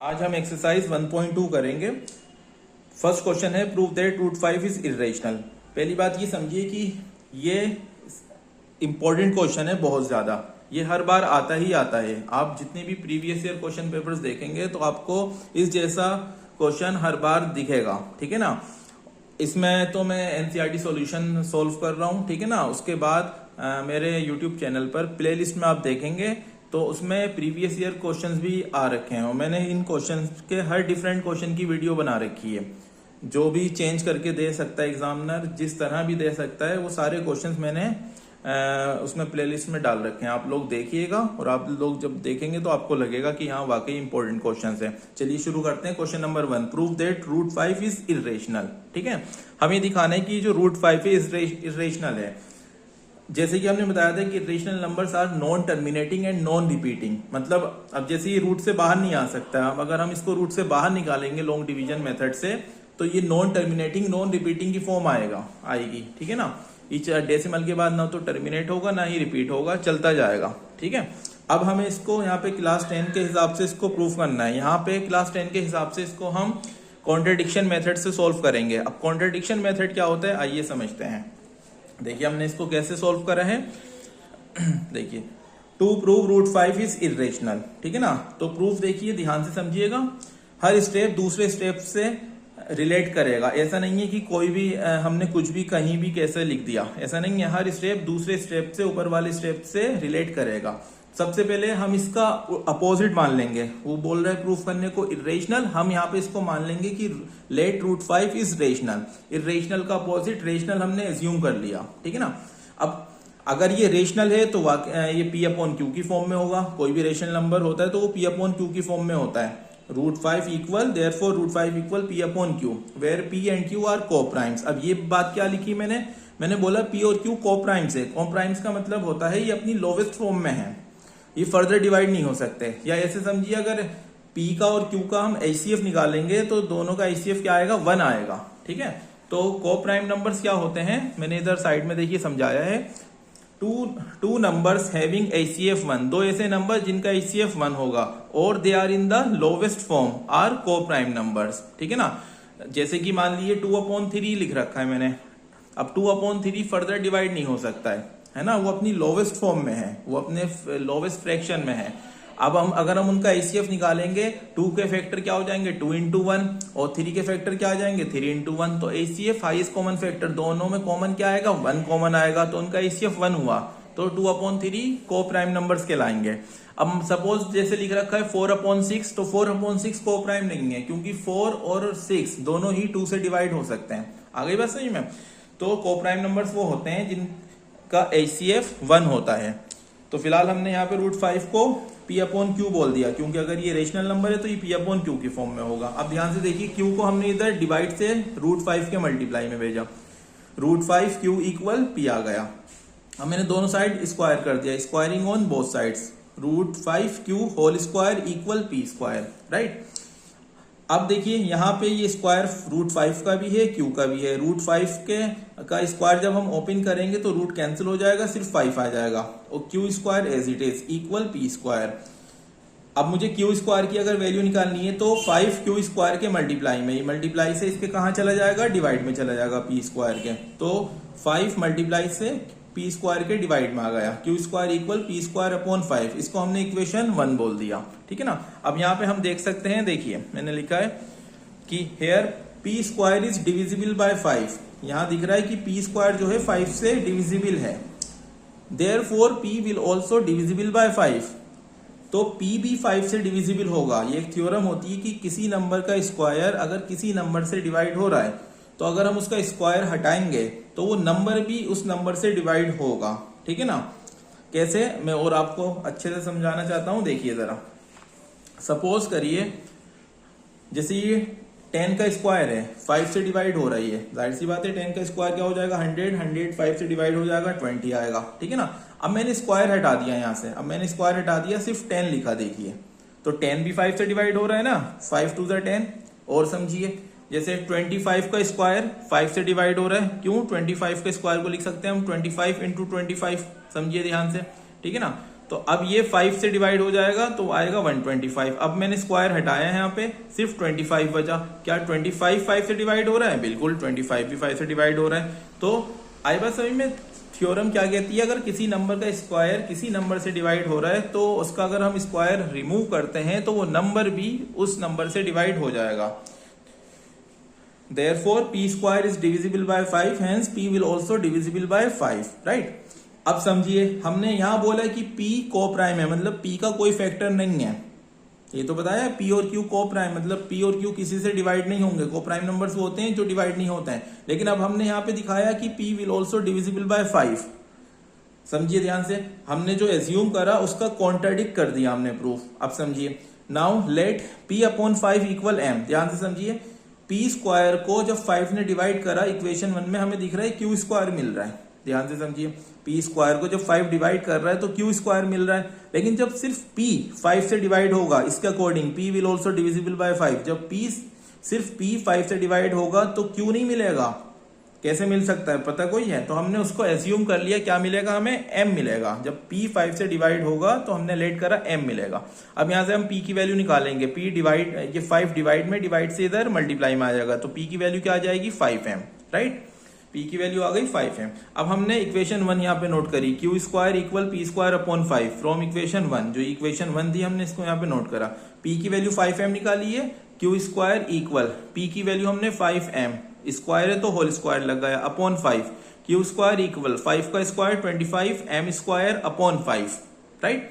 आज हम एक्सरसाइज 1.2 करेंगे। फर्स्ट क्वेश्चन है prove that root 5 is irrational. पहली बात ये समझिए कि ये इंपॉर्टेंट क्वेश्चन है, बहुत ज्यादा। ये हर बार आता ही आता है। आप जितने भी प्रीवियस ईयर क्वेश्चन पेपर्स देखेंगे तो आपको इस जैसा क्वेश्चन हर बार दिखेगा, ठीक है ना। इसमें तो मैं एनसीईआरटी सॉल्यूशन सॉल्व कर रहा हूँ, ठीक है ना। उसके बाद मेरे यूट्यूब चैनल पर प्लेलिस्ट में आप देखेंगे तो उसमें प्रीवियस ईयर क्वेश्चंस भी आ रखे हैं और मैंने इन क्वेश्चंस के हर डिफरेंट क्वेश्चन की वीडियो बना रखी है। जो भी चेंज करके दे सकता है एग्जामिनर, जिस तरह भी दे सकता है, वो सारे क्वेश्चंस मैंने उसमें प्लेलिस्ट में डाल रखे हैं। आप लोग देखिएगा और आप लोग जब देखेंगे तो आपको लगेगा कि हाँ वाकई इंपॉर्टेंट क्वेश्चंस है। चलिए शुरू करते हैं। Question number 1, prove that root 5 is irrational. ठीक है, हमें दिखाना है कि जो रूट 5 है इरेशनल है। जैसे कि हमने बताया था कि irrational numbers are non terminating and non repeating. मतलब अब जैसे ये रूट से बाहर नहीं आ सकता, अब अगर हम इसको रूट से बाहर निकालेंगे लॉन्ग डिवीजन मेथड से तो ये नॉन टर्मिनेटिंग नॉन रिपीटिंग की फॉर्म आएगी, ठीक है ना। ईच डेसिमल के बाद ना तो टर्मिनेट होगा ना ही रिपीट होगा, चलता जाएगा, ठीक है। अब हमें इसको यहाँ पे क्लास 10 के हिसाब से इसको प्रूफ करना है। यहाँ पे क्लास 10 के हिसाब से इसको हम कॉन्ट्रडिक्शन मेथड से सोल्व करेंगे। अब कॉन्ट्रडिक्शन मेथड क्या होता है आइए समझते हैं। देखिए हमने इसको कैसे सोल्व करा है। देखिए to prove root 5 is irrational, ठीक है ना। तो प्रूफ देखिए ध्यान से समझिएगा, हर स्टेप दूसरे स्टेप से रिलेट करेगा। ऐसा नहीं है कि कोई भी हमने कुछ भी कहीं भी कैसे लिख दिया, ऐसा नहीं है। हर स्टेप दूसरे स्टेप से, ऊपर वाले स्टेप से रिलेट करेगा। सबसे पहले हम इसका अपोजिट मान लेंगे। वो बोल रहा है प्रूफ करने को इरेशनल, हम यहाँ पे इसको मान लेंगे कि let root 5 is rational. Irrational का अपोजिट रेशनल हमने एज्यूम कर लिया, ठीक है ना। अब अगर ये रेशनल है तो ये पी अपॉन क्यू की फॉर्म में होगा। कोई भी रेशनल नंबर होता है तो वो पी अपॉन क्यू की फॉर्म में होता है। Root 5 equal therefore root 5 equal P upon Q where P and Q are coprimes. अब ये बात क्या लिखी मैंने बोला पी और क्यू कोप्राइम्स है। कोप्राइम्स का मतलब होता है ये अपनी लोवेस्ट फॉर्म में है, ये फर्दर डिवाइड नहीं हो सकते। या ऐसे समझिए अगर P का और Q का हम HCF निकालेंगे तो दोनों का HCF क्या आएगा, 1 आएगा, ठीक है। तो कोप्राइम नंबर्स क्या होते हैं, मैंने इधर साइड में देखिए समझाया है। टू नंबर्स हैविंग HCF 1, दो ऐसे नंबर जिनका HCF 1 होगा और they are in the lowest form are coprime numbers, ठीक है ना। जैसे कि मान लीजिए 2/3 लिख रखा है मैंने। अब 2/3 फर्दर डिवाइड नहीं हो सकता है ना। वो अपनी लोवेस्ट फॉर्म में है, वो अपने लोवेस्ट फ्रैक्शन में है। अब अगर हम उनका HCF निकालेंगे, 2 के फैक्टर क्या हो जाएंगे 2 into 1 और 3 के फैक्टर क्या आ जाएंगे 3 into 1। तो HCF हाईएस्ट कॉमन फैक्टर, दोनों में कॉमन क्या आएगा 1 कॉमन आएगा, तो उनका HCF 1 हुआ। तो 2/3 को प्राइम नंबर्स कहलाएंगे। अब सपोज जैसे लिख रखा है 4/6, तो 4/6 को प्राइम नहीं है क्योंकि 4 और 6 दोनों ही 2 से डिवाइड हो सकते हैं। आ गई बात सही में। तो को प्राइम नंबर्स वो होते हैं जिनका HCF 1 होता है। तो फिलहाल हमने यहाँ पे रूट 5 को P अपॉन क्यू बोल दिया क्योंकि अगर ये रेशनल नंबर है तो ये P अपॉन क्यू की फॉर्म में होगा। अब ध्यान से देखिए क्यू को हमने इधर डिवाइड से रूट 5 के मल्टीप्लाई में भेजा। रूट 5 क्यू इक्वल P आ गया। अब मैंने दोनों साइड स्क्वायर कर दिया, squaring on both sides. Root 5 q whole square equal P square, right. अब देखिए यहाँ पे ये स्क्वायर रूट 5 का भी है, क्यू का भी है। रूट 5 का स्क्वायर जब हम ओपन करेंगे तो रूट कैंसिल हो जाएगा, सिर्फ 5 आ जाएगा और q square as it is equal p square. अब मुझे क्यू स्क्वायर की अगर वैल्यू निकालनी है तो 5 क्यू स्क्वायर के मल्टीप्लाई में, मल्टीप्लाई से इसके कहाँ चला जाएगा, डिवाइड में चला जाएगा पी स्क्वायर के। तो 5 मल्टीप्लाई से पी स्क्वायर के डिवाइड में आ गया। Q square equal p square upon 5, इसको हमने इक्वेशन 1 बोल दिया, ठीक है ना। अब यहाँ पे हम देख सकते हैं, देखिए मैंने लिखा है कि here p square is divisible by 5। यहाँ दिख रहा है कि पी स्क्वायर जो है 5 से डिविजिबल है। Therefore P will also divisible by 5। तो पी भी 5 से डिविजिबल होगा। ये एक थ्योरम होती है कि किसी नंबर का स्क्वायर अगर किसी नंबर से डिवाइड हो रहा है तो अगर हम उसका स्क्वायर हटाएंगे तो वो नंबर भी उस नंबर से डिवाइड होगा, ठीक है ना। कैसे, मैं और आपको अच्छे से समझाना चाहता हूं। देखिए जरा, सपोज करिए जैसे ये 10 का स्क्वायर है, 5 से डिवाइड हो रही है, जाहिर सी बात है 10 का स्क्वायर क्या हो जाएगा 100, 100 5 से डिवाइड हो जाएगा 20 आएगा, ठीक है ना। अब मैंने स्क्वायर हटा दिया यहाँ से, अब मैंने स्क्वायर हटा दिया, सिर्फ 10 लिखा। देखिए तो 10 भी 5 से डिवाइड हो रहा है ना, 5 2 10। और समझिए जैसे 25 का स्क्वायर 5 से डिवाइड हो रहा है, क्यों 25 के स्क्वायर को लिख सकते हैं हम 25 into 25, समझिए ध्यान से, ठीक है ना। तो अब ये 5 से डिवाइड हो जाएगा तो आएगा 125। अब मैंने स्क्वायर हटाया है, यहाँ पे सिर्फ 25 बचा। क्या 25 5 से डिवाइड हो रहा है? बिल्कुल, 25 भी 5 से डिवाइड हो रहा है। तो आई बात समझ में? थ्योरम क्या कहती है, अगर किसी नंबर का स्क्वायर किसी नंबर से डिवाइड हो रहा है तो उसका अगर हम स्क्वायर रिमूव करते हैं तो वो नंबर भी उस नंबर से डिवाइड हो जाएगा। Therefore, p square is divisible by 5, hence p will also divisible by 5, right? अब समझिए, हमने यहां बोला कि p को प्राइम है, मतलब p का कोई फैक्टर नहीं है। ये तो बताया p और q को प्राइम, मतलब p और q किसी से डिवाइड नहीं होंगे। को प्राइम नंबर्स होते हैं जो डिवाइड नहीं होते हैं। लेकिन अब हमने यहाँ पे दिखाया कि p will also divisible by 5। समझिए ध्यान से, हमने जो एज्यूम करा उसका कॉन्ट्राडिक्ट कर दिया हमने प्रूफ। अब समझिए, now let p upon 5 equal m। ध्यान से समझिए, p स्क्वायर को जब 5 ने डिवाइड करा इक्वेशन 1 में हमें दिख रहा है q स्क्वायर मिल रहा है। ध्यान से समझिए, p स्क्वायर को जब 5 डिवाइड कर रहा है तो q स्क्वायर मिल रहा है। लेकिन जब सिर्फ p 5 से डिवाइड होगा, इसके according p will also divisible by 5। जब p सिर्फ p 5 से डिवाइड होगा तो q नहीं मिलेगा। कैसे मिल सकता है, पता कोई है? तो हमने उसको एज्यूम कर लिया, क्या मिलेगा हमें? m मिलेगा। जब p 5 से डिवाइड होगा तो हमने लेट करा m मिलेगा। अब यहां से हम p की वैल्यू निकालेंगे। p डिवाइड, ये 5 डिवाइड में, डिवाइड से इधर मल्टीप्लाई में आ जाएगा, तो p की वैल्यू क्या आ जाएगी? 5m, right? p की वैल्यू आ गई 5m। अब हमने इक्वेशन 1 यहाँ पे नोट करी, q square equal p square upon 5 from equation 1। जो इक्वेशन 1 थी हमने इसको यहाँ पे नोट करा। p की वैल्यू 5m निकाली है, q स्क्वायर इक्वल p की वैल्यू हमने 5m, स्क्वायर है तो होल स्क्वायर लग गया, अपॉन 5। क्यू स्क्वायर इक्वल 5 का square 25 m square upon 5, right?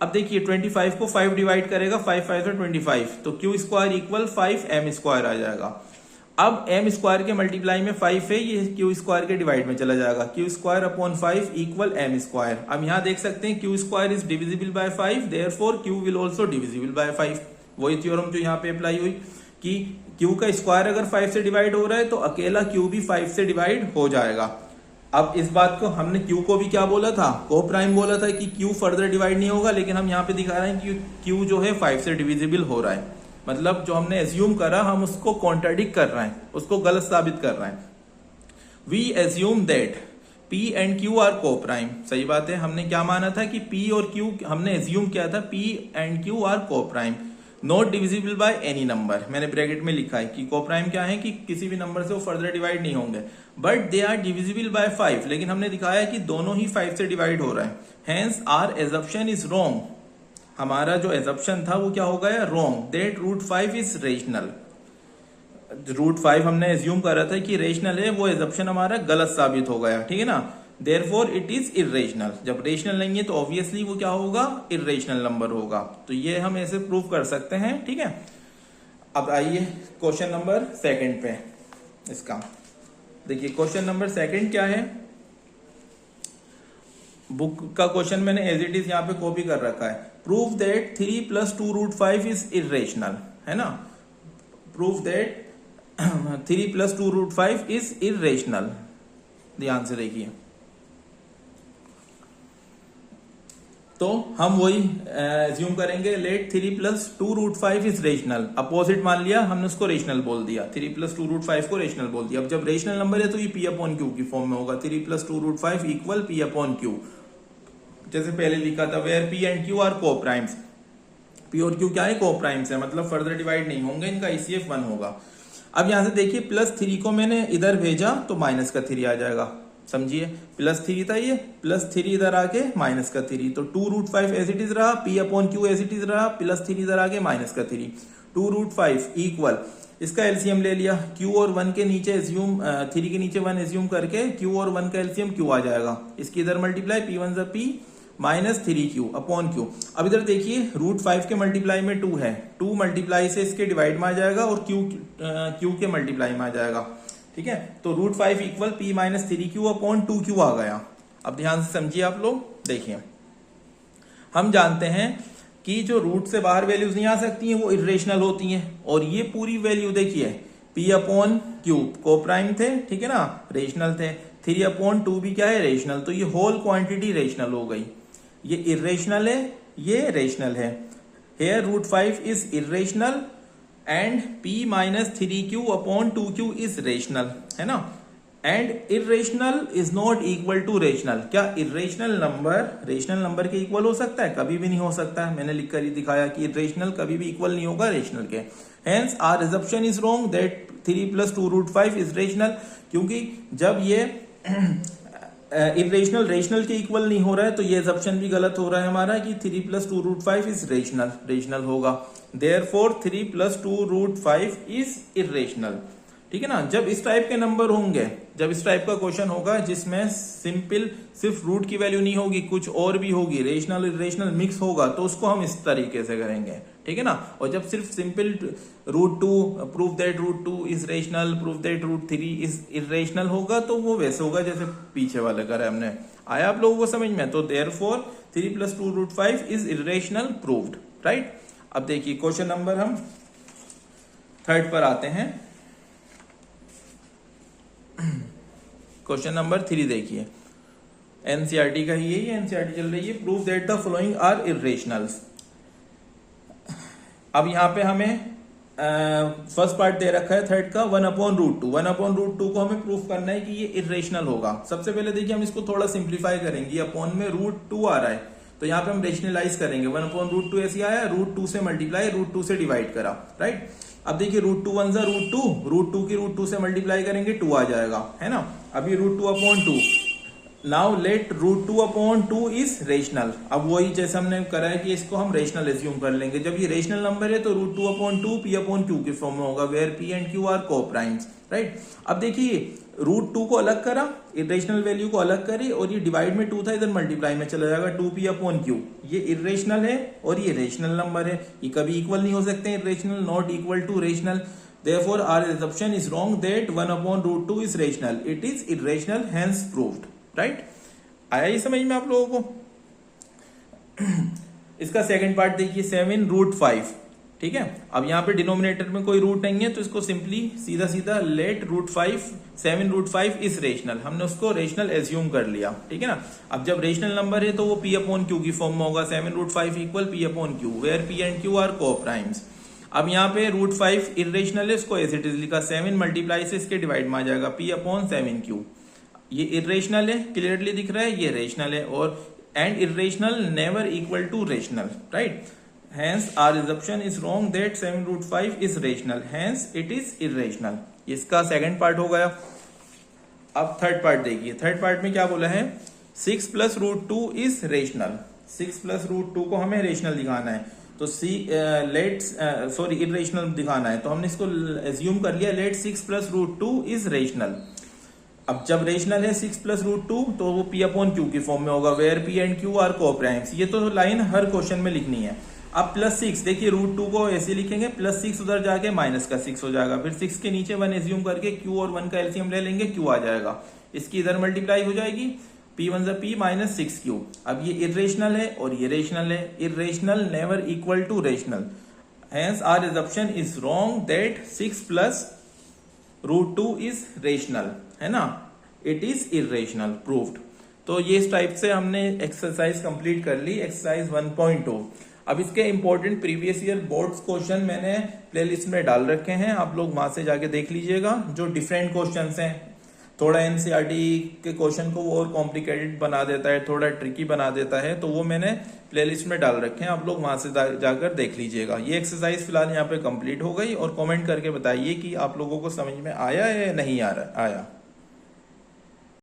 अब देखिए 25 को 5 डिवाइड करेगा, 5 5 से 25, तो Q square equal 5 m square आ जाएगा। अब m स्क्वायर के मल्टीप्लाई में 5 है, ये क्यू स्क्वायर के डिवाइड में चला जाएगा। Q square upon 5 equal m square. अब यहाँ देख सकते हैं Q square is divisible by 5, therefore Q will also divisible by 5। वही थ्योरम जो यहाँ पे अप्लाई हुई कि q का स्क्वायर अगर 5 से डिवाइड हो रहा है तो अकेला q भी 5 से डिवाइड हो जाएगा। अब इस बात को हमने q को भी क्या बोला था? को प्राइम बोला था कि q फर्दर डिवाइड नहीं होगा, लेकिन हम यहाँ पे दिखा रहे हैं कि q जो है 5 से डिविजिबल हो रहा है। मतलब जो हमने एज्यूम करा हम उसको कॉन्ट्राडिक्ट कर रहे हैं, उसको गलत साबित कर रहे हैं। We assume that p and q are coprime. सही बात है, हमने क्या माना था कि p और q, हमने एज्यूम किया था p एंड q आर को prime, not divisible by any number. मैंने ब्रैकेट में लिखा है कि को प्राइम क्या है कि किसी भी नंबर से वो फर्दर डिवाइड नहीं होंगे, but they are divisible by 5। लेकिन हमने दिखाया कि दोनों ही 5 से डिवाइड हो रहा है, hence our assumption is wrong. हमारा जो एजप्शन था वो क्या हो गया? Wrong. That root 5 is rational. Root 5 हमने एज्यूम करा था कि रेशनल है, वो एजप्शन हमारा गलत साबित हो गया, ठीक है ना? Therefore it is irrational। जब रेशनल नहीं है तो ऑब्वियसली वो क्या होगा? इरेशनल नंबर होगा। तो ये हम ऐसे प्रूव कर सकते हैं, ठीक है? अब आइए क्वेश्चन नंबर 2 पे इसका देखिए। क्वेश्चन नंबर 2 क्या है? बुक का क्वेश्चन मैंने एज इट इज यहाँ पे कॉपी कर रखा है। Prove that 3 + 2 root 5 is irrational, है ना? Prove that 3 + 2 root 5 is irrational. ध्यान से देखिए, तो हम वही एज्यूम करेंगे, let 3 + 2 root 5 is rational. Opposite मान लिया हमने, उसको रेशनल बोल दिया। 3 + 2 रूट 5 को रेशनल बोल दिया। अब जब रेशनल नंबर है तो ये p अपॉन क्यू की फॉर्म में होगा। 3 + 2 root 5 equal p upon q, जैसे पहले लिखा था, where p and q are coprimes. p और q क्या है? को प्राइम्स है, मतलब फर्दर डिवाइड नहीं होंगे, इनका ICF 1 होगा। अब यहां से देखिए, +3 को मैंने इधर भेजा तो -3 आ जाएगा। समझिए, +3 था ये, +3 इधर आके -3, तो 2 रूट 5 एज इट इज रहा, p upon q as it is रहा, +3 इधर आके -3, 2 रूट 5 इक्वल, इसका एलसीएम ले लिया। q और 1 के नीचे एज्यूम, 3 के नीचे 1 एज्यूम करके q और 1 का एलसीएम q आ जाएगा। इसकी इधर multiply, p1 + p -3q upon q। अब इधर देखिए, रूट 5 के मल्टीप्लाई में 2 है, 2 मल्टीप्लाई से इसके डिवाइड में आ जाएगा और q के मल्टीप्लाई में आ जाएगा, ठीक है? तो root 5 equal p -3q upon 2q आ गया। अब ध्यान से समझिए आप लोग, देखिए हम जानते हैं कि जो रूट से बाहर वैल्यूज नहीं आ सकती हैं वो इरेशनल होती हैं, और ये पूरी वैल्यू देखिए p अपॉन क्यू को प्राइम थे, ठीक है ना? रेशनल थे। 3 अपॉन 2 भी क्या है? रेशनल। तो ये होल क्वांटिटी रेशनल हो गई। ये इरेशनल है, ये रेशनल है। Here root 5 is irrational and p -3q upon 2q is rational, है ना? And irrational is not equal to rational. क्या इरेशनल नंबर के इक्वल हो सकता है? कभी भी नहीं हो सकता है। मैंने लिखकर ही दिखाया कि इरेशनल कभी भी इक्वल नहीं होगा रेशनल के। Hence our assumption is wrong that 3 + 2√5 is rational. क्योंकि जब ये इरेशनल रेशनल के इक्वल नहीं हो रहा है तो ये assumption भी गलत हो रहा है हमारा कि 3 + 2√5 इज रेशनल होगा। Therefore 3 + 2√5 is irrational. ठीक है ना। जब इस टाइप के नंबर होंगे, जब इस टाइप का क्वेश्चन होगा जिसमें सिंपल सिर्फ रूट की वैल्यू नहीं होगी, कुछ और भी होगी, रेशनल इरेशनल मिक्स होगा, तो उसको हम इस तरीके से करेंगे। ठीक है ना। और जब सिर्फ simple √2 prove that √2 is rational, prove that √3 is irrational होगा, तो वो वैसे होगा जैसे पीछे वाले करा हमने। आया आप लोगों को समझ में? तो therefore 3 + 2√5 is irrational proved. Right. अब देखिए क्वेश्चन नंबर हम 3 पर आते हैं। क्वेश्चन नंबर 3 देखिए, एनसीईआरटी का ही है, ये एनसीईआरटी चल रही है। Prove that the following are irrationals. अब यहां पे हमें फर्स्ट पार्ट दे रखा है 3 का 1/√2। 1/√2 को हमें प्रूफ करना है कि ये इरेशनल होगा। सबसे पहले देखिए हम इसको थोड़ा सिंप्लीफाई करेंगे। अपॉन में √2 आ रहा है तो यहाँ पे हम रेशनलाइज करेंगे। 1/√2 ऐसे आया, √2 से मल्टीप्लाई, √2 से डिवाइड करा। राइट। अब देखिए √2 1 √2, √2 की √2 से मल्टीप्लाई करेंगे 2 आ जाएगा, है ना। अभी √2/2। Now let √2/2 is rational. अब वही जैसे हमने करा है कि इसको हम रेशनल एज्यूम कर लेंगे। जब ये रेशनल नंबर है तो √2/2 p/q के फॉर्म में होगा, where p and q are coprimes. Right. अब देखिए √2 को अलग करा, इरेशनल वैल्यू को अलग करी, और ये डिवाइड में 2 था, इधर मल्टीप्लाई में चला जाएगा 2p/q। ये इरेशनल है और ये रेशनल नंबर है, ये कभी इक्वल नहीं हो सकते। Irrational not equal to rational. Therefore, our assumption is wrong that 1/√2 is rational. It is irrational, hence proved. Right? आया ये समझ में आप लोगों को? इसका सेकंड पार्ट देखिए 7√5। ठीक है। अब यहाँ पे डिनोमिनेटर में कोई रूट नहीं है तो इसको सिंपली सीधा सीधा लेट √5 7√5 इज रेशनल, हमने उसको रेशनल एज्यूम कर लिया। ठीक है ना। अब जब रेशनल नंबर है तो वो p/q की फॉर्म में होगा। 7√5 equal p/q, where p and q are coprimes. अब यहाँ पे √5 इरेशनल है, इसको एज इट इज लिखा। 7 मल्टीप्लाई से इसके डिवाइड में आ जाएगा p/7q। ये इरेशनल है, क्लियरली दिख रहा है, ये रेशनल है। और and irrational never equal to rational. Right. Hence our assumption is wrong that 7√5 is rational, hence it is irrational. इसका सेकंड पार्ट हो गया। अब थर्ड पार्ट देखिए। थर्ड पार्ट में क्या बोला है? 6 + √2 इज रेशनल। 6 + √2 को हमें रेशनल दिखाना है तो इरेशनल दिखाना है, तो हमने इसको एज्यूम कर लिया लेट 6 + √2 इज रेशनल। अब जब रेशनल है 6 + √2 तो वो p/q की फॉर्म में होगा, where p and q are coprimes. ये तो लाइन हर क्वेश्चन में लिखनी है। अब +6 देखिए, √2 को ऐसे लिखेंगे, +6 उधर जाके -6 हो जाएगा, फिर 6 के नीचे 1 एज्यूम करके q और 1 का एलसीएम ले लेंगे, q आ जाएगा। इसकी इधर मल्टीप्लाई हो जाएगी, p1 + p -6q। अब ये इरेशनल है और ये रेशनल है। Irrational never equal to rational, hence our assumption is wrong that 6 + √2 is rational, है ना। It is irrational, proved. तो ये इस टाइप से हमने एक्सरसाइज कंप्लीट कर ली, एक्सरसाइज 1.2। अब इसके important previous year boards question मैंने प्लेलिस्ट में डाल रखे हैं, आप लोग वहां से जाके देख लीजिएगा। जो डिफरेंट क्वेश्चंस हैं, थोड़ा एनसीईआरटी के क्वेश्चन को वो और कॉम्प्लिकेटेड बना देता है, थोड़ा ट्रिकी बना देता है, तो वो मैंने प्लेलिस्ट में डाल रखे हैं, आप लोग वहां से जाकर देख लीजिएगा। ये एक्सरसाइज फिलहाल यहाँ पे कंप्लीट हो गई, और कमेंट करके बताइए कि आप लोगों को समझ में आया या नहीं आया।